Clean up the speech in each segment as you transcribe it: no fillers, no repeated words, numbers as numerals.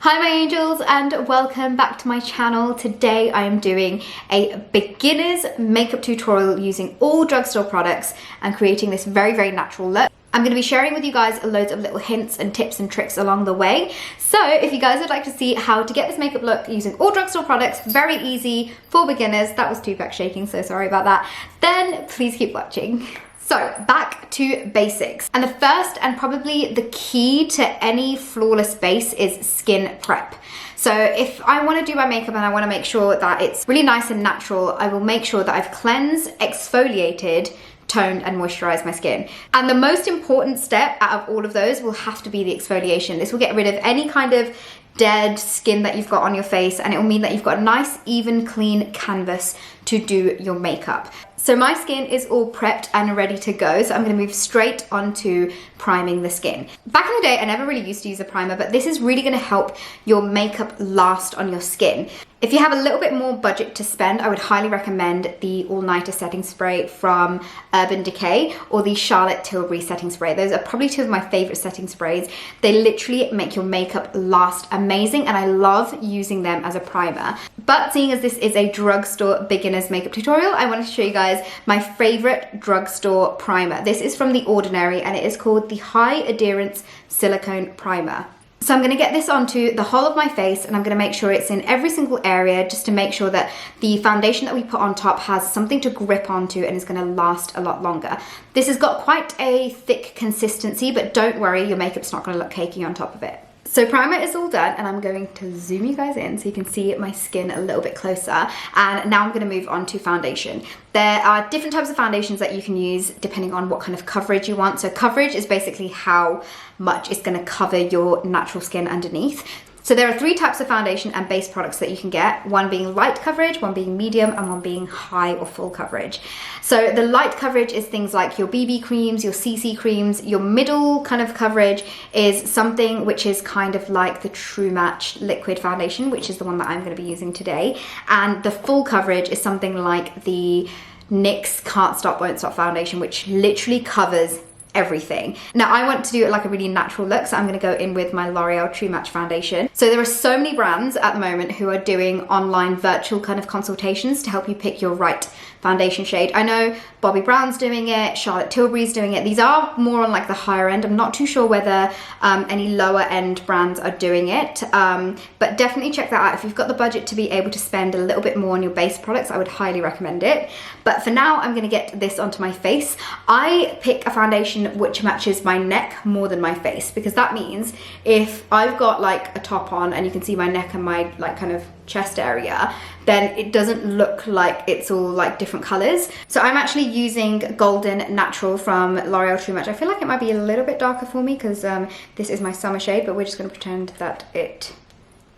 Hi my angels and welcome back to my channel. Today I am doing a beginner's makeup tutorial using all drugstore products and creating this very natural look. I'm going to be sharing with you guys loads of little hints and tips and tricks along the way. So if you guys would like to see how to get this makeup look using all drugstore products, very easy for beginners, that was two-pack shaking, so sorry about that, then please keep watching. So back to basics. And the first and probably the key to any flawless base is skin prep. So if I want to do my makeup and I want to make sure that it's really nice and natural, I will make sure that I've cleansed, exfoliated, toned and moisturized my skin. And the most important step out of all of those will have to be the exfoliation. This will get rid of any kind of dead skin that you've got on your face, and it will mean that you've got a nice, even, clean canvas to do your makeup. So my skin is all prepped and ready to go, so I'm going to move straight on to priming the skin. Back in the day, I never really used to use a primer, but this is really going to help your makeup last on your skin. If you have a little bit more budget to spend, I would highly recommend the All Nighter setting spray from Urban Decay or the Charlotte Tilbury setting spray. Those are probably two of my favorite setting sprays. They literally make your makeup last amazing, and I love using them as a primer. But seeing as this is a drugstore beginner's makeup tutorial, I wanted to show you guys my favorite drugstore primer. This is from The Ordinary and it is called the High Adherence Silicone Primer. So I'm going to get this onto the whole of my face, and I'm going to make sure it's in every single area just to make sure that the foundation that we put on top has something to grip onto and is going to last a lot longer. This has got quite a thick consistency, but don't worry, your makeup's not going to look cakey on top of it. So primer is all done, and I'm going to zoom you guys in so you can see my skin a little bit closer. And now I'm going to move on to foundation. There are different types of foundations that you can use depending on what kind of coverage you want. So coverage is basically how much it's going to cover your natural skin underneath. So there are three types of foundation and base products that you can get, one being light coverage, one being medium, and one being high or full coverage. So the light coverage is things like your BB creams, your CC creams. Your middle kind of coverage is something which is kind of like the True Match liquid foundation, which is the one that I'm going to be using today. And the full coverage is something like the NYX Can't Stop Won't Stop foundation, which literally covers everything. Now I want to do it like a really natural look, so I'm going to go in with my L'Oreal True Match foundation. So there are so many brands at the moment who are doing online virtual kind of consultations to help you pick your right foundation shade. I know Bobbi Brown's doing it, Charlotte Tilbury's doing it. These are more on like the higher end. I'm not too sure whether any lower end brands are doing it, but definitely check that out. If you've got the budget to be able to spend a little bit more on your base products, I would highly recommend it. But for now, I'm going to get this onto my face. I pick a foundation which matches my neck more than my face, because that means if I've got like a top on and you can see my neck and my like kind of chest area, then it doesn't look like it's all like different colors. So I'm actually using Golden Natural from L'Oreal True Match. I feel like it might be a little bit darker for me because this is my summer shade, but we're just going to pretend that it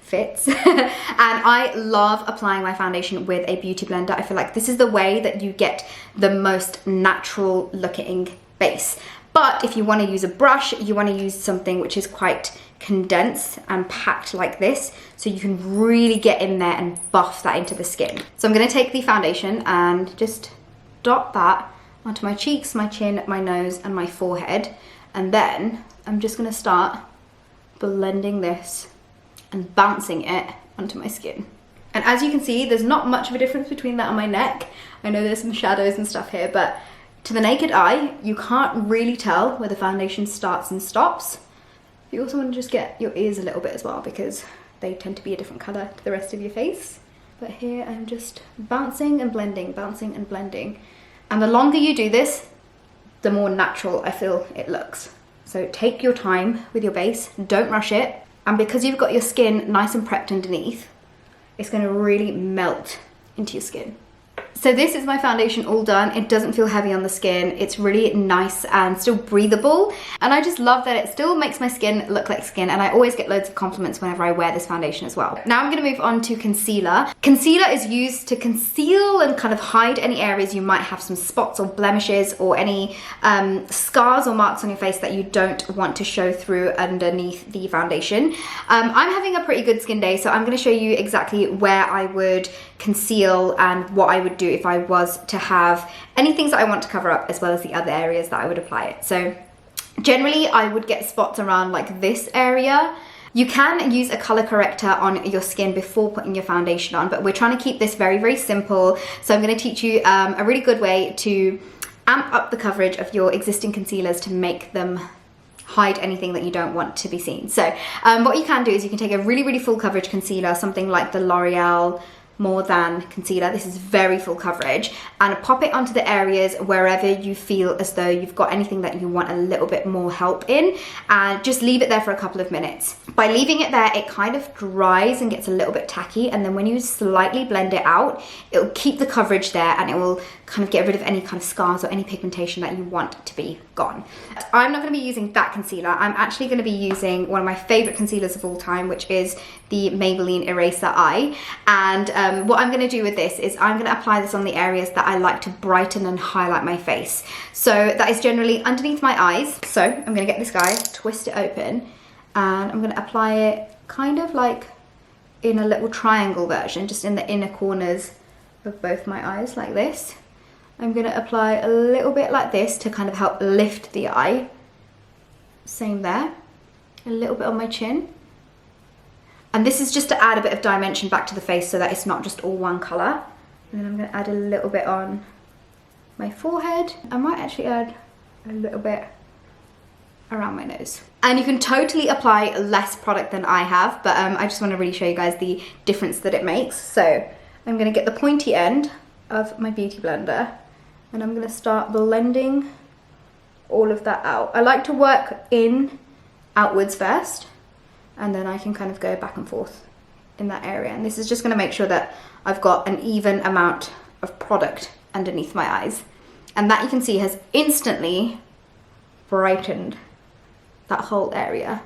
fits. And I love applying my foundation with a beauty blender. I feel like this is the way that you get the most natural looking base. But if you want to use a brush, you want to use something which is quite condensed and packed like this, so you can really get in there and buff that into the skin. So I'm going to take the foundation and just dot that onto my cheeks, my chin, my nose and my forehead, and then I'm just going to start blending this and bouncing it onto my skin. And as you can see, there's not much of a difference between that and my neck. I know there's some shadows and stuff here, but to the naked eye, you can't really tell where the foundation starts and stops. You also want to just get your ears a little bit as well, because they tend to be a different colour to the rest of your face. But here I'm just bouncing and blending, bouncing and blending. And the longer you do this, the more natural I feel it looks. So take your time with your base, don't rush it. And because you've got your skin nice and prepped underneath, it's going to really melt into your skin. So this is my foundation all done. It doesn't feel heavy on the skin. It's really nice and still breathable. And I just love that it still makes my skin look like skin. And I always get loads of compliments whenever I wear this foundation as well. Now I'm going to move on to concealer. Concealer is used to conceal and kind of hide any areas you might have some spots or blemishes or any scars or marks on your face that you don't want to show through underneath the foundation. I'm having a pretty good skin day, so I'm going to show you exactly where I would conceal and what I would do if I was to have any things that I want to cover up, as well as the other areas that I would apply it. So generally I would get spots around like this area You can use a color corrector on your skin before putting your foundation on, but we're trying to keep this very, very simple. So I'm going to teach you a really good way to amp up the coverage of your existing concealers to make them hide anything that you don't want to be seen. So what you can do is you can take a really, really full coverage concealer, something like the L'Oreal More Than concealer. This is very full coverage, and pop it onto the areas wherever you feel as though you've got anything that you want a little bit more help in, and just leave it there for a couple of minutes. By leaving it there, it kind of dries and gets a little bit tacky, and then when you slightly blend it out, it will keep the coverage there and it will kind of get rid of any kind of scars or any pigmentation that you want to be gone. I'm not going to be using that concealer. I'm actually going to be using one of my favorite concealers of all time, which is the Maybelline Eraser Eye. And what I'm going to do with this is I'm going to apply this on the areas that I like to brighten and highlight my face. So that is generally underneath my eyes. So I'm going to get this guy, twist it open, and I'm going to apply it kind of like in a little triangle version, just in the inner corners of both my eyes, like this. I'm going to apply a little bit like this to kind of help lift the eye. Same there. A little bit on my chin. And this is just to add a bit of dimension back to the face so that it's not just all one colour. And then I'm going to add a little bit on my forehead. I might actually add a little bit around my nose. And you can totally apply less product than I have, but I just want to really show you guys the difference that it makes. So I'm going to get the pointy end of my beauty blender, and I'm going to start blending all of that out. I like to work in outwards first, and then I can kind of go back and forth in that area. And this is just going to make sure that I've got an even amount of product underneath my eyes. And that, you can see, has instantly brightened that whole area.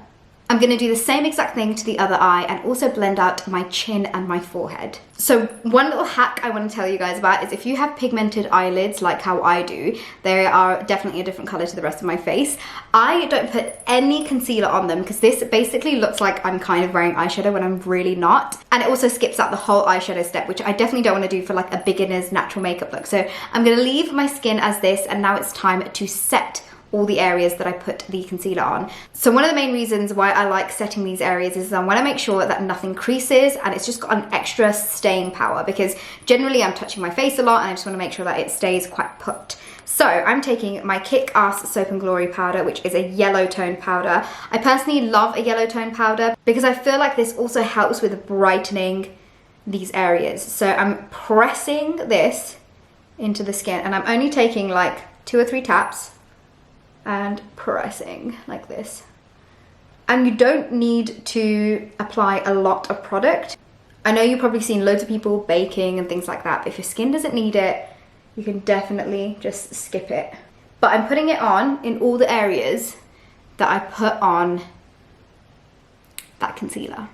I'm going to do the same exact thing to the other eye and also blend out my chin and my forehead. So one little hack I want to tell you guys about is if you have pigmented eyelids like how I do, they are definitely a different color to the rest of my face. I don't put any concealer on them because this basically looks like I'm kind of wearing eyeshadow when I'm really not. And it also skips out the whole eyeshadow step, which I definitely don't want to do for like a beginner's natural makeup look. So I'm going to leave my skin as this, and now it's time to set all the areas that I put the concealer on. So one of the main reasons why I like setting these areas is I want to make sure that nothing creases and it's just got an extra staying power, because generally I'm touching my face a lot and I just want to make sure that it stays quite put. So I'm taking my Kick-Ass Soap and Glory powder, which is a yellow tone powder. I personally love a yellow tone powder because I feel like this also helps with brightening these areas. So I'm pressing this into the skin, and I'm only taking like 2 or 3 taps and pressing like this. And you don't need to apply a lot of product. I know you've probably seen loads of people baking and things like that, but if your skin doesn't need it, you can definitely just skip it. But I'm putting it on in all the areas that I put on that concealer.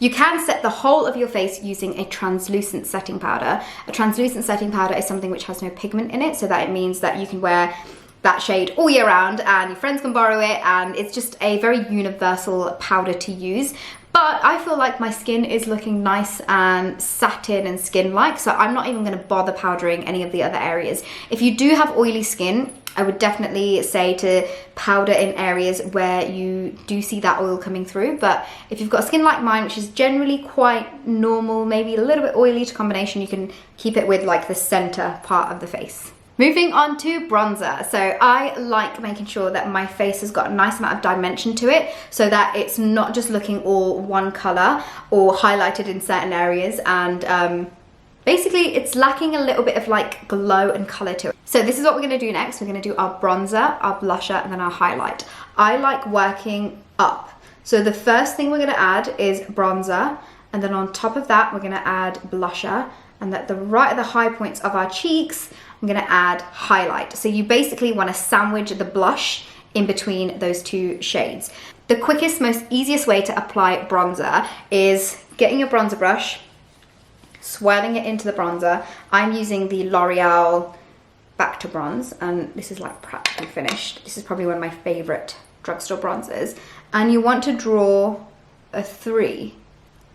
You can set the whole of your face using a translucent setting powder. A translucent setting powder is something which has no pigment in it, so that it means that you can wear that shade all year round and your friends can borrow it, and it's just a very universal powder to use. But I feel like my skin is looking nice and satin and skin-like, so I'm not even going to bother powdering any of the other areas. If you do have oily skin, I would definitely say to powder in areas where you do see that oil coming through. But if you've got skin like mine, which is generally quite normal, maybe a little bit oily to combination, you can keep it with like the center part of the face. Moving on to bronzer. So I like making sure that my face has got a nice amount of dimension to it, so that it's not just looking all one color or highlighted in certain areas, and basically it's lacking a little bit of like glow and color to it. So this is what we're going to do next. We're going to do our bronzer, our blusher, and then our highlight. I like working up. So the first thing we're going to add is bronzer, and then on top of that we're going to add blusher, and at the high points of our cheeks I'm going to add highlight. So you basically want to sandwich the blush in between those 2 shades. The quickest, most easiest way to apply bronzer is getting your bronzer brush, swirling it into the bronzer. I'm using the L'Oreal Back to Bronze, and this is like practically finished. This is probably one of my favorite drugstore bronzers. And you want to draw a 3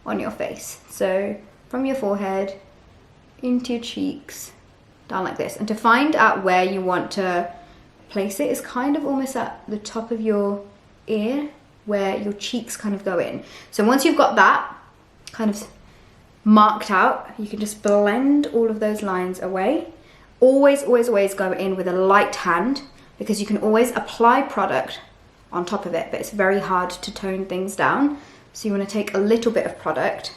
on your face. So from your forehead into your cheeks, down like this. And to find out where you want to place it is kind of almost at the top of your ear. where your cheeks kind of go in. So once you've got that kind of marked out, you can just blend all of those lines away. Always, always, always go in with a light hand, because you can always apply product on top of it, but it's very hard to tone things down. So you want to take a little bit of product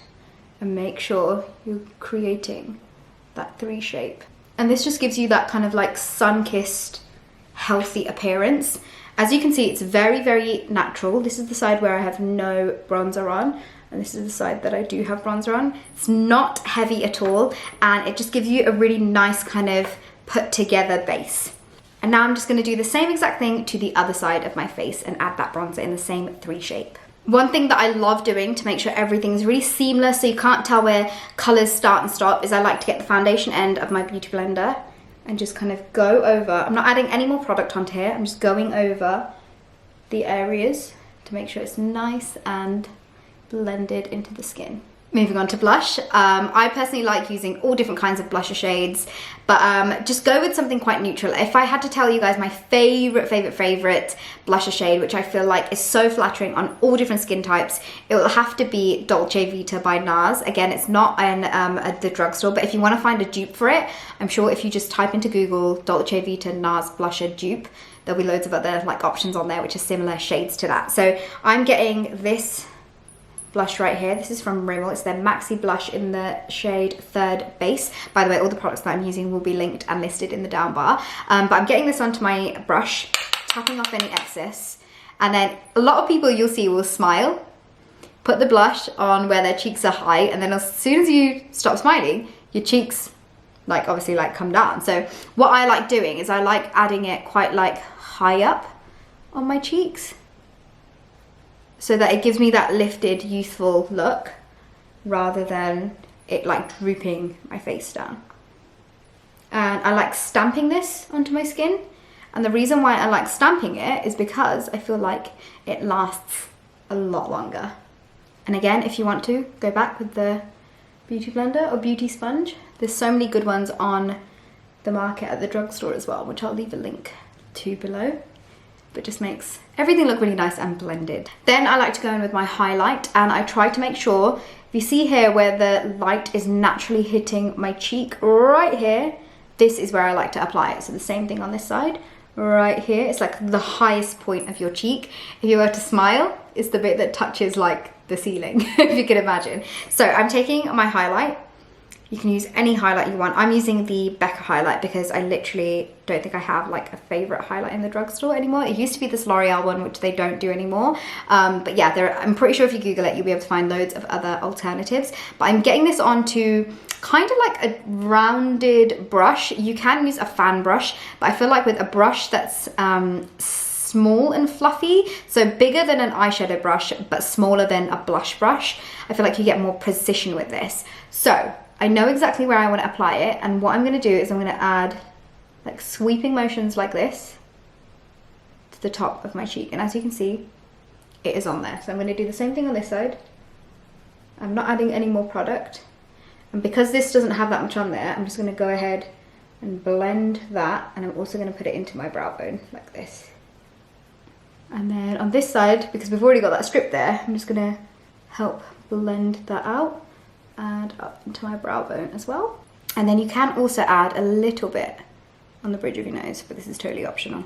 and make sure you're creating that 3 shape. And this just gives you that kind of like sun-kissed, healthy appearance. As you can see, it's very, very natural. This is the side where I have no bronzer on, and this is the side that I do have bronzer on. It's not heavy at all, and it just gives you a really nice kind of put together base. And now I'm just going to do the same exact thing to the other side of my face and add that bronzer in the same 3 shape. One thing that I love doing to make sure everything's really seamless so you can't tell where colors start and stop is I like to get the foundation end of my beauty blender and just kind of go over. I'm not adding any more product onto here. I'm just going over the areas to make sure it's nice and blended into the skin. Moving on to blush. I personally like using all different kinds of blusher shades, but just go with something quite neutral. If I had to tell you guys my favorite blusher shade, which I feel like is so flattering on all different skin types, it will have to be Dolce Vita by NARS. Again, it's not at the drugstore, but if you want to find a dupe for it, I'm sure if you just type into Google Dolce Vita NARS blusher dupe, there'll be loads of other like options on there which are similar shades to that. So I'm getting this blush right here. This is from Rimmel. It's their Maxi Blush in the shade Third Base. By the way, all the products that I'm using will be linked and listed in the down bar. But I'm getting this onto my brush, tapping off any excess. And then a lot of people you'll see will smile, put the blush on where their cheeks are high, and then as soon as you stop smiling, your cheeks like obviously like come down. So what I like doing is I like adding it quite like high up on my cheeks, so that it gives me that lifted, youthful look rather than it like drooping my face down. And I like stamping this onto my skin. And the reason why I like stamping it is because I feel like it lasts a lot longer. And again, if you want to, go back with the beauty blender or beauty sponge. There's so many good ones on the market at the drugstore as well, which I'll leave a link to below. But just makes everything look really nice and blended. Then I like to go in with my highlight, and I try to make sure, if you see here where the light is naturally hitting my cheek right here, this is where I like to apply it. So the same thing on this side, right here. It's like the highest point of your cheek. If you were to smile, it's the bit that touches like the ceiling, if you can imagine. So I'm taking my highlight. You can use any highlight you want. I'm using the Becca highlight because I literally don't think I have like a favorite highlight in the drugstore anymore. It used to be this L'Oreal one, which they don't do anymore. But yeah, I'm pretty sure if you Google it, you'll be able to find loads of other alternatives. But I'm getting this onto kind of like a rounded brush. You can use a fan brush, but I feel like with a brush that's small and fluffy, so bigger than an eyeshadow brush, but smaller than a blush brush, I feel like you get more precision with this. So I know exactly where I want to apply it, and what I'm going to do is I'm going to add like sweeping motions like this to the top of my cheek, and as you can see, it is on there. So I'm going to do the same thing on this side. I'm not adding any more product, and because this doesn't have that much on there, I'm just going to go ahead and blend that, and I'm also going to put it into my brow bone like this. And then on this side, because we've already got that strip there, I'm just going to help blend that out and up into my brow bone as well. And then you can also add a little bit on the bridge of your nose, but this is totally optional.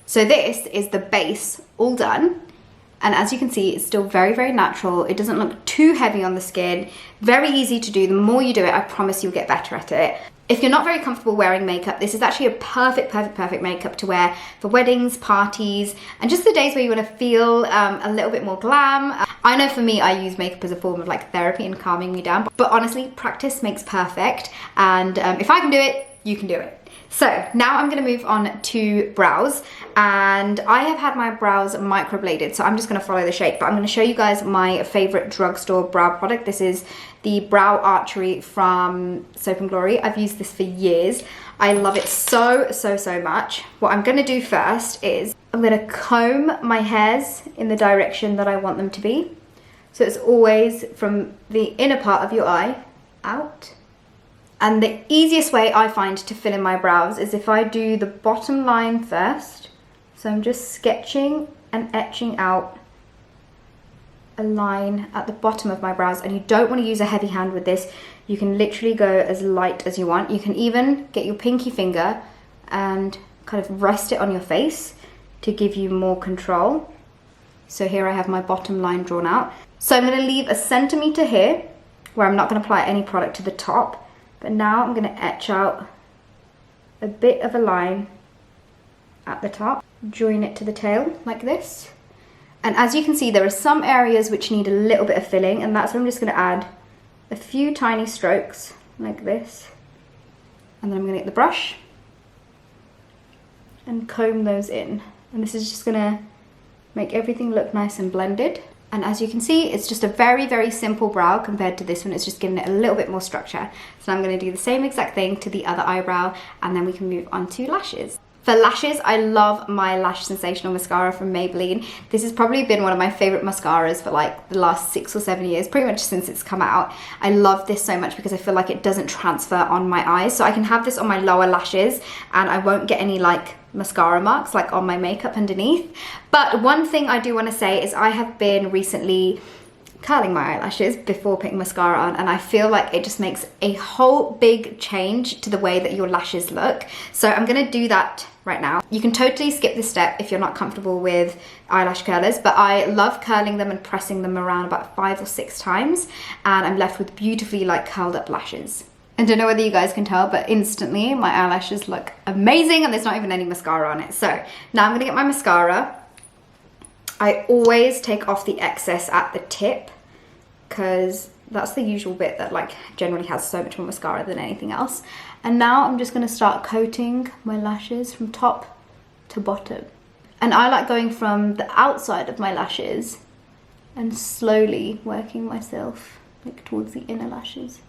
So this is the base all done. And as you can see, it's still very, very natural. It doesn't look too heavy on the skin. Very easy to do. The more you do it, I promise you'll get better at it. If you're not very comfortable wearing makeup, this is actually a perfect makeup to wear for weddings, parties, and just the days where you want to feel a little bit more glam. I know for me, I use makeup as a form of like therapy and calming me down, but honestly, practice makes perfect. And if I can do it, you can do it. So now I'm going to move on to brows, and I have had my brows microbladed, so I'm just going to follow the shape, but I'm going to show you guys my favorite drugstore brow product. This is the Brow Archery from Soap and Glory. I've used this for years. I love it so much. What I'm going to do first is I'm going to comb my hairs in the direction that I want them to be. So it's always from the inner part of your eye out. And the easiest way I find to fill in my brows is if I do the bottom line first. So I'm just sketching and etching out a line at the bottom of my brows, and you don't want to use a heavy hand with this. You can literally go as light as you want. You can even get your pinky finger and kind of rest it on your face to give you more control. So here I have my bottom line drawn out. So I'm going to leave a centimetre here where I'm not going to apply any product to the top, but now I'm going to etch out a bit of a line at the top, join it to the tail like this. And as you can see, there are some areas which need a little bit of filling, and that's where I'm just going to add a few tiny strokes like this. And then I'm going to get the brush and comb those in. And this is just going to make everything look nice and blended. And as you can see, it's just a very, very simple brow compared to this one. It's just giving it a little bit more structure. So I'm going to do the same exact thing to the other eyebrow, and then we can move on to lashes. For lashes, I love my Lash Sensational Mascara from Maybelline. This has probably been one of my favorite mascaras for like the last 6 or 7 years, pretty much since it's come out. I love this so much because I feel like it doesn't transfer on my eyes. So I can have this on my lower lashes and I won't get any like mascara marks like on my makeup underneath. But one thing I do want to say is I have been recently curling my eyelashes before putting mascara on, and I feel like it just makes a whole big change to the way that your lashes look. So I'm going to do that right now. You can totally skip this step if you're not comfortable with eyelash curlers, but I love curling them and pressing them around about 5 or 6 times, and I'm left with beautifully like curled up lashes. I don't know whether you guys can tell, but instantly my eyelashes look amazing and there's not even any mascara on it. So now I'm going to get my mascara. I always take off the excess at the tip because that's the usual bit that like generally has so much more mascara than anything else. And now I'm just going to start coating my lashes from top to bottom. And I like going from the outside of my lashes and slowly working myself like towards the inner lashes.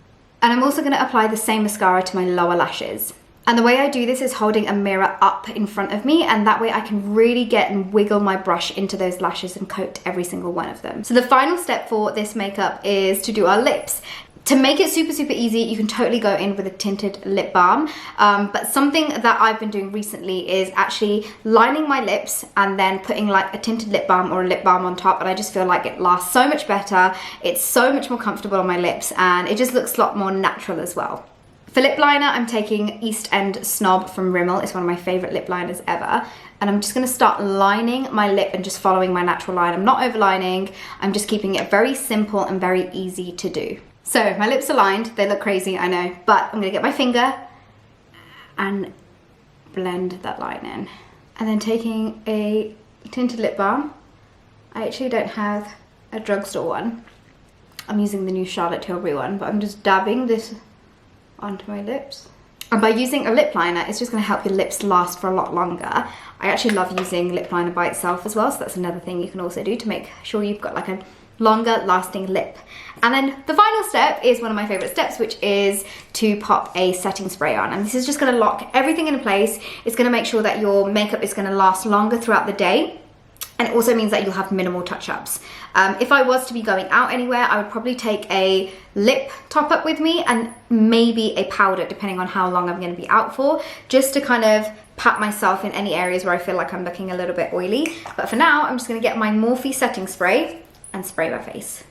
And I'm also going to apply the same mascara to my lower lashes. And the way I do this is holding a mirror up in front of me, and that way I can really get and wiggle my brush into those lashes and coat every single one of them. So the final step for this makeup is to do our lips. To make it super, super easy, you can totally go in with a tinted lip balm. But something that I've been doing recently is actually lining my lips and then putting like a tinted lip balm or a lip balm on top. And I just feel like it lasts so much better. It's so much more comfortable on my lips, and it just looks a lot more natural as well. For lip liner, I'm taking East End Snob from Rimmel. It's one of my favorite lip liners ever. And I'm just gonna start lining my lip and just following my natural line. I'm not overlining. I'm just keeping it very simple and very easy to do. So my lips are lined. They look crazy, I know, but I'm gonna get my finger and blend that line in. And then taking a tinted lip balm. I actually don't have a Drugstore one. I'm using the new Charlotte Tilbury one, but I'm just dabbing this onto my lips. And by using a lip liner, it's just going to help your lips last for a lot longer. I actually love using lip liner by itself as well, so that's another thing you can also do to make sure you've got like a longer lasting lip. And then the final step is one of my favorite steps, which is to pop a setting spray on. And this is just going to lock everything in place. It's going to make sure that your makeup is going to last longer throughout the day. And it also means that you'll have minimal touch-ups. If I was to be going out anywhere, I would probably take a lip top-up with me and maybe a powder, depending on how long I'm going to be out for, just to kind of pat myself in any areas where I feel like I'm looking a little bit oily. But for now, I'm just going to get my Morphe setting spray and spray my face.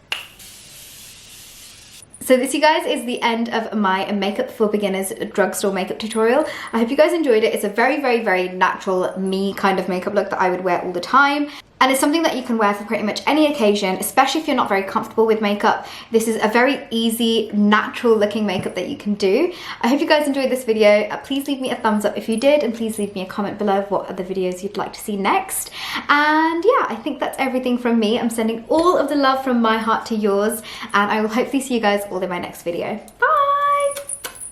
So this, you guys, is the end of my Makeup for Beginners Drugstore makeup tutorial. I hope you guys enjoyed it. It's a very, very, very natural me kind of makeup look that I would wear all the time. And it's something that you can wear for pretty much any occasion, especially if you're not very comfortable with makeup. This is a very easy, natural looking makeup that you can do. I hope you guys enjoyed this video. Please leave me a thumbs up if you did, and please leave me a comment below of what other videos you'd like to see next. And yeah, I think that's everything from me. I'm sending all of the love from my heart to yours, and I will hopefully see you guys all in my next video. Bye!